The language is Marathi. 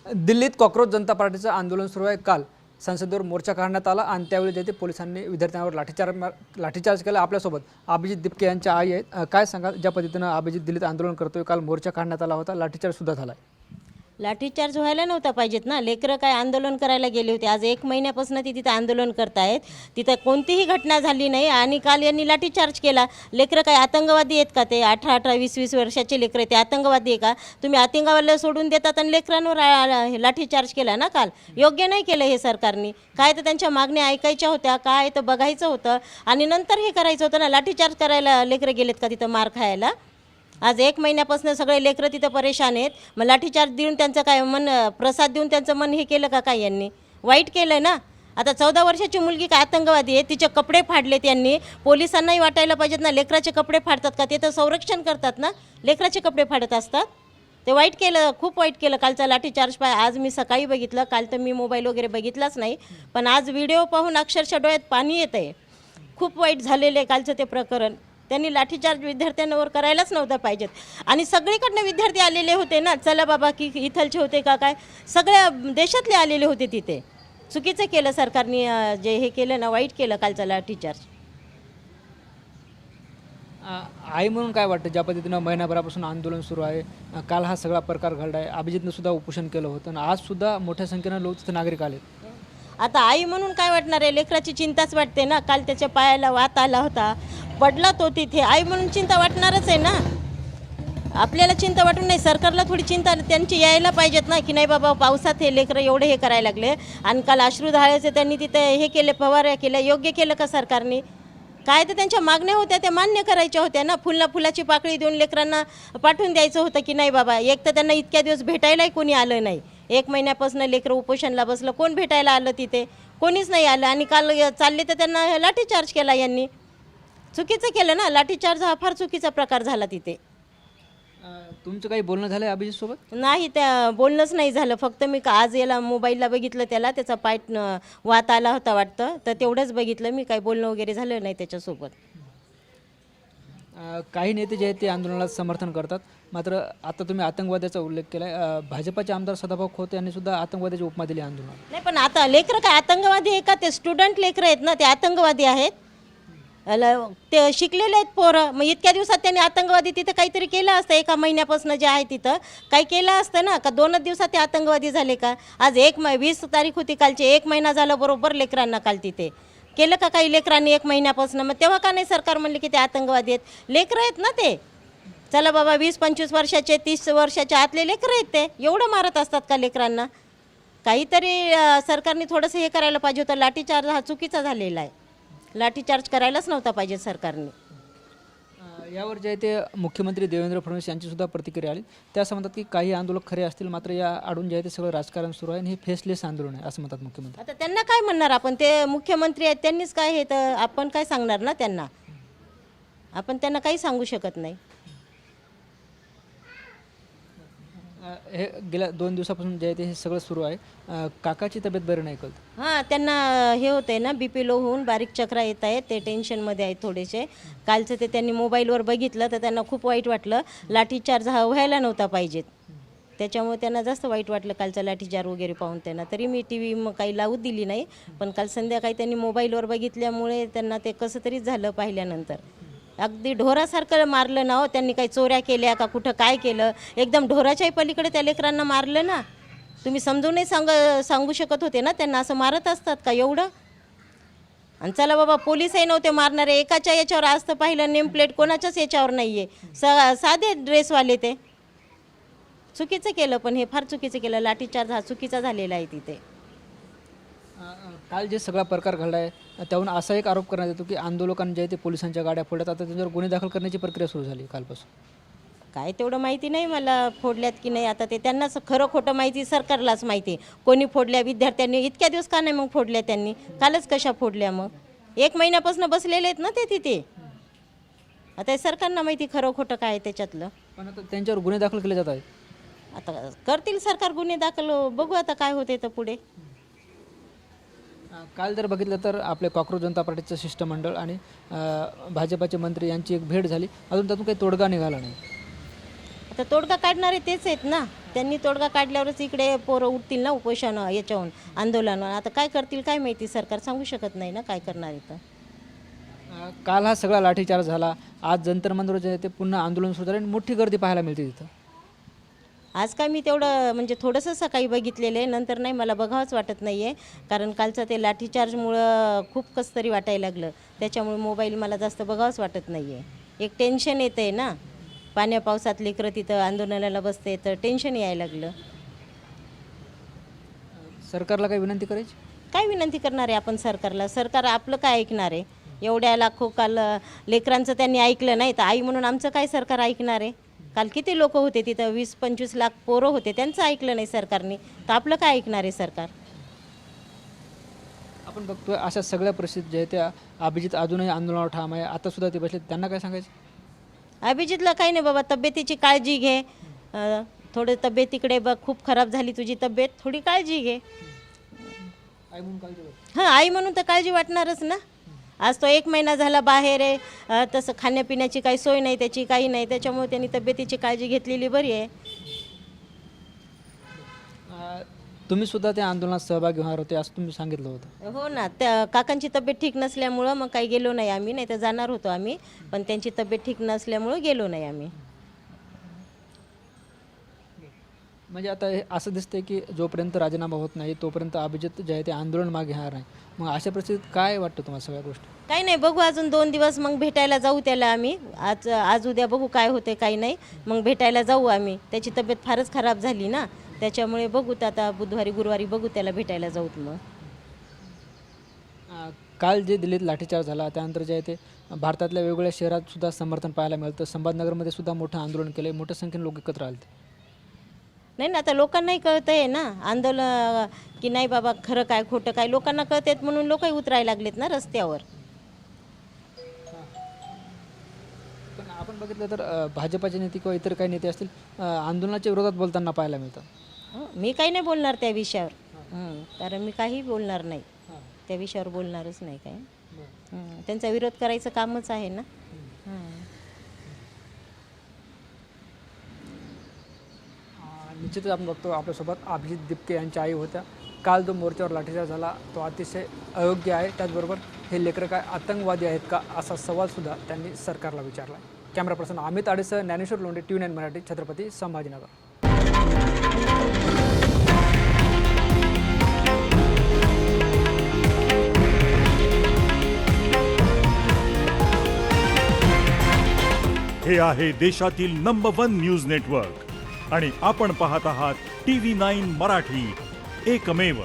दिल्लीत कॉक्रोच जनता पार्टीचं आंदोलन सुरू आहे। काल संसदेवर मोर्चा काढण्यात आला आणि त्यावेळी जेथे पोलिसांनी विद्यार्थ्यांवर लाठीचार्ज केला। आपल्यासोबत अभिजित दिपके यांच्या आई आहेत। काय सांगाल ज्या पद्धतीनं अभिजित दिल्लीत आंदोलन करतोय, काल मोर्चा काढण्यात आला होता, लाठीचार्ज सुद्धा झाला। लाठीचार्ज व्हायला नव्हता पाहिजेत ना। लेकरं काय आंदोलन करायला गेले होते, आज 1 महिन्यापासून ती तिथे आंदोलन करतायत, तिथे कोणतीही घटना झाली नाही आणि काल यांनी लाठीचार्ज केला। लेकरं काय आतंकवादी आहेत का? ते 18-18 20-20 वर्षाचे लेकरं ते आतंकवादी आहे का? तुम्ही आतंकवाद्याला सोडून देतात आणि लेकरांवर लाठीचार्ज केला ना काल। योग्य नाही केलं हे सरकारने। काय तर त्यांच्या मागण्या ऐकायच्या होत्या, काय तर बघायचं होतं आणि नंतर हे करायचं होतं ना। लाठीचार्ज करायला लेकरं गेलेत का तिथं मार खायला? आज 1 महिन्यापासून सगळे लेकरं तिथं परेशान आहेत। मग लाठीचार्ज देऊन त्यांचं काय मन, प्रसाद देऊन त्यांचं मन हे केलं का? काय यांनी वाईट केलं ना। आता 14 वर्षाची मुलगी काय आतंकवादी आहे, तिचे कपडे फाडले त्यांनी। पोलिसांनाही वाटायला पाहिजेत ना, लेकराचे कपडे फाडतात का? ते तर संरक्षण करतात ना, लेकराचे कपडे फाडत असतात ते। वाईट केलं, खूप वाईट केलं कालचा लाठीचार्ज। आज मी सकाळी बघितलं, काल तर मी मोबाईल वगैरे बघितलाच नाही, पण आज व्हिडिओ पाहून अक्षरशः डोळ्यात पाणी येतं आहे। खूप वाईट झालेलं आहे कालचं ते प्रकरण। त्यांनी लाठीचार्ज विद्यार्थ्यांवर करायलाच नव्हतं पाहिजेत आणि सगळीकडनं विद्यार्थी आलेले होते ना। चला बाबा की इथलचे होते का काय, सगळ्या देशातले आलेले होते तिथे। चुकीचं केलं सरकारने, जे हे केलं ना, वाईट केलं कालचा लाठीचार्ज। आई म्हणून काय वाटतं ज्या पद्धतीनं महिनाभरापासून आंदोलन सुरू आहे, काल हा सगळा प्रकार घडला आहे, अभिजितनं सुद्धा उपोषण केलं होतं आणि आज सुद्धा मोठ्या संख्येनं लोक तिथे नागरिक आले। आता आई म्हणून काय वाटणार आहे? लेकराची चिंताच वाटते ना। काल त्याच्या पायाला वात आला होता, पडला तो तिथे, आई म्हणून चिंता वाटणारच आहे ना। आपल्याला चिंता वाटून नाही, सरकारला थोडी चिंता त्यांची यायला पाहिजेत ना, की नाही बाबा पावसात हे लेकरं एवढे हे करायला लागले आणि काल अश्रूधाराचे त्यांनी तिथे हे केले, फवाऱ्या केल्या। योग्य केलं का सरकारने? काय तर त्यांच्या मागण्या होत्या त्या मान्य करायच्या होत्या ना। फुलाची पाकळी देऊन लेकरांना पाठवून द्यायचं होतं की नाही बाबा। एक तर त्यांना इतक्या दिवस भेटायलाही कोणी आलं नाही। 1 महिन्यापासून लेकरं उपोषणला बसलं, कोण भेटायला आलं तिथे? कोणीच नाही आलं आणि काल चालले तर त्यांना लाठीचार्ज केला यांनी। चुकीचं केलं ना, लाठीचार्ज हा फार चुकीचा प्रकार झाला तिथे। तुमचं काही बोलणं झालं आहे अभिजित सोबत? नाही, त्या बोलणंच नाही झालं। फक्त मी आज याला मोबाईलला बघितलं, त्याला त्याचा पाय वात आला होता वाटतं, तर तेवढंच बघितलं मी। काही बोलणं वगैरे झालं नाही त्याच्यासोबत। काही नेते जे आहेत ते आंदोलनाला समर्थन करतात, मात्र आता तुम्ही आतंकवाद्याचा उल्लेख केला आहे। भाजपाचे आमदार सदाभाऊ खोत यांनी सुद्धा आतंकवाद्याची उपमा दिली आंदोलनाला। नाही, पण आता लेकरं काय आतंकवादी आहे का? ते स्टुडंट लेकरं आहेत ना, ते आतंकवादी आहेत? ते शिकलेले आहेत पोरं। मग इतक्या दिवसात त्यांनी आतंकवादी तिथं काहीतरी केलं असतं, 1 महिन्यापासून जे आहे तिथं काही केलं असतं ना का? 2 दिवसात ते आतंकवादी झाले का? आज 20 तारीख होती कालची, 1 महिना झाला बरोबर लेकरांना काल तिथे केलं का काही लेकरांनी 1 महिन्यापासून? मग तेव्हा का नाही सरकार म्हणले की ते आतंकवादी आहेत? लेकरं आहेत ना ते। चला बाबा 20-25 वर्षाचे 30 वर्षाच्या आतले लेकरं आहेत ते, एवढं मारत असतात का लेकरांना? काहीतरी सरकारने थोडंसं हे करायला पाहिजे होतं। लाठीचार्ज हा चुकीचा झालेला आहे, लाठीचार्ज करायलाच नव्हता पाहिजे सरकारने। यावर जे आहे ते मुख्यमंत्री देवेंद्र फडणवीस यांची सुद्धा प्रतिक्रिया आली। त्या असं म्हणतात की काही आंदोलक खरे असतील, मात्र या आडून जे आहे ते सगळं राजकारण सुरू आहे आणि हे फेसलेस आंदोलन आहे असं म्हणतात मुख्यमंत्री। आता त्यांना काय म्हणणार आपण? ते मुख्यमंत्री आहेत, त्यांनीच काय हे, तर आपण काय सांगणार ना त्यांना? आपण त्यांना काही सांगू शकत नाही। हे गेल्या 2 दिवसापासून जे आहे ते हे सगळं सुरू आहे। काकाची तब्येत बरी नाही कळत। हां, त्यांना हे होतं आहे ना, BP लो होऊन बारीक चक्रा येत आहेत, ते टेन्शनमध्ये आहेत थोडेसे। कालचं ते त्यांनी मोबाईलवर बघितलं तर त्यांना खूप वाईट वाटलं। लाठीचार्ज हा व्हायला नव्हता पाहिजेत, त्याच्यामुळे त्यांना जास्त वाईट वाटलं कालचा लाठीचार्ज वगैरे पाहून त्यांना। तरी मी TV मग काही लावूच दिली नाही, पण काल संध्याकाळी त्यांनी मोबाईलवर बघितल्यामुळे त्यांना ते कसं तरीच झालं पाहिल्यानंतर। अगदी ढोरासारखं मारलं ना हो त्यांनी। काही चोऱ्या केल्या का, कुठं काय केलं? एकदम ढोराच्याही पलीकडे त्या लेकरांना मारलं ना। तुम्ही समजूनही सांगू शकत होते ना त्यांना, असं मारत असतात का एवढं? आणि चला बाबा पोलीसही नव्हते मारणारे, एकाच्या याच्यावर असतं पाहिलं नेम प्लेट, कोणाच्याच याच्यावर नाही आहे, साधे ड्रेसवाले ते। चुकीचं केलं, पण हे फार चुकीचं केलं। लाठीचार्ज हा चुकीचा झालेला आहे तिथे। काल जे सगळा प्रकार घडला आहे त्याहून असा एक आरोप करण्यात येतो की आंदोलकांनी जे आहे ते पोलिसांच्या गाड्या फोडल्यात, आता त्यांच्यावर गुन्हे दाखल करण्याची प्रक्रिया सुरू झाली कालपासून। काय तेवढं माहिती नाही मला फोडल्यात की नाही। आता ते त्यांनाच खरं खोटं माहिती, सरकारलाच माहिती कोणी फोडल्या। विद्यार्थ्यांनी इतक्या दिवस का नाही मग फोडल्या त्यांनी? कालच कशा फोडल्या मग? 1 महिन्यापासून बसलेले आहेत ना ते तिथे। आता सरकारला माहिती खरं खोटं काय आहे त्याच्यातलं। पण आता त्यांच्यावर गुन्हे दाखल केले जात आहेत। आता करतील सरकार गुन्हे दाखल, बघू आता काय होते तर पुढे। काल जर बघितलं तर आपले कॉक्रोच जनता पार्टीचं शिष्टमंडळ आणि भाजपाचे मंत्री यांची एक भेट झाली, अजून त्यातून काही तोडगा निघाला नाही। आता तोडगा काढणारे तेच आहेत ना, त्यांनी तोडगा काढल्यावरच इकडे पोरं उठतील ना उपोषण याच्याहून आंदोलनावर. आता काय करतील काय माहिती, सरकार सांगू शकत नाही ना काय करणार इथं. काल हा सगळा लाठीचार्ज झाला, आज जंतर मंतर जे आहे ते पुन्हा आंदोलन सुरू झालं आणि मोठी गर्दी पाहायला मिळते तिथं. आज काय मी तेवढं म्हणजे थोडंसं सकाळी बघितलेलं आहे, नंतर नाही मला बघावंच वाटत नाही आहे. कारण कालचं ते लाठीचार्जमुळं खूप कसं तरी वाटायला लागलं, त्याच्यामुळे मोबाईल मला जास्त बघावंच वाटत नाही आहे. एक टेन्शन येतं आहे ना, पाण्या पावसात लेकरं तिथं आंदोलनाला बसते तर टेन्शन यायला लागलं. सरकारला काही विनंती करायची? काय विनंती करणार आहे आपण सरकारला? सरकार आपलं काय ऐकणार आहे? एवढ्या लाखो काल लेकरांचं त्यांनी ऐकलं नाही तर आई म्हणून आमचं काय सरकार ऐकणार आहे? काल किती लोक होते तिथं, 20-25 लाख पोरं होते, त्यांचं ऐकलं नाही सरकारने, तर आपलं काय ऐकणार आहे सरकार? आपण बघतोय अशा सगळ्या परिस्थितीत जे आहे त्या अभिजित अजूनही आंदोलनावर ठाम आहे, आता सुद्धा ते बसले, त्यांना काय सांगायचं? अभिजितला काही नाही बाबा, तब्येतीची काळजी घे, थोडं तब्येतीकडे बघ, खूप खराब झाली तुझी तब्येत, थोडी काळजी घे. आई म्हणून काळजी बघ. हां, आई म्हणून तर काळजी वाटणारच ना. आज तो 1 महिना झाला बाहेर आहे, तसं खाण्यापिण्याची काही सोय नाही त्याची, काही नाही, त्याच्यामुळे त्यांनी तब्येतीची काळजी घेतलेली बरी आहे. तुम्ही सुद्धा त्या आंदोलनात सहभागी होणार होते असं तुम्ही सांगितलं होतं. हो ना, त्या काकांची तब्येत ठीक नसल्यामुळं मग काही गेलो नाही आम्ही, नाही तर जाणार होतो आम्ही, पण त्यांची तब्येत ठीक नसल्यामुळं गेलो नाही आम्ही. म्हणजे आता हे असं दिसतंय की जोपर्यंत राजीनामा होत नाही तोपर्यंत अभिजित जे आहे ते आंदोलन मागे घेणार नाही. मग अशा परिस्थितीत काय वाटतं तुम्हाला सगळ्या गोष्टी? काही नाही, बघू अजून 2 दिवस मग भेटायला जाऊ त्याला आम्ही. आज उद्या बघू काय होते काही नाही, मग भेटायला जाऊ आम्ही. त्याची तब्येत फारच खराब झाली ना, त्याच्यामुळे बघूत आता बुधवारी गुरुवारी बघू त्याला भेटायला जाऊत. मग काल जे दिल्लीत लाठीचार्ज झाला त्यानंतर जे आहे ते भारतातल्या वेगवेगळ्या शहरात सुद्धा समर्थन पाहायला मिळतं. संभाजीनगरमध्ये सुद्धा मोठं आंदोलन केलं, मोठ्या संख्येने लोक एकत्र आले. नाही ना, आता लोकांनाही कळतं आहे ना आंदोलन की नाही बाबा खरं काय खोटं काय, लोकांना कळतेत म्हणून लोकही उतरायला लागलेत ना रस्त्यावर. पण आपण बघितलं तर भाजपाचे नेते किंवा इतर काही नेते असतील आंदोलनाच्या विरोधात बोलताना पाहायला मिळतं. मी काही नाही बोलणार त्या विषयावर, कारण मी काही बोलणार नाही त्या विषयावर, बोलणारच नाही काय. त्यांचा विरोध करायचं कामच आहे ना. निश्चितच आपण बघतो आपल्यासोबत अभिजित दिपके यांच्या आई होत्या. काल जो मोर्चावर लाठीचार्ज झाला तो अतिशय अयोग्य आहे. त्याचबरोबर हे लेकरं काय आतंकवादी आहेत का असा सवालसुद्धा त्यांनी सरकारला विचारला. कॅमेरा पर्सन अमित आडेसह ज्ञानेश्वर लोंढे, TV9 मराठी, छत्रपती संभाजीनगर. हे आहे देशातील नंबर 1 न्यूज नेटवर्क आणि आपण पाहत आहात TV9 मराठी, एकमेव.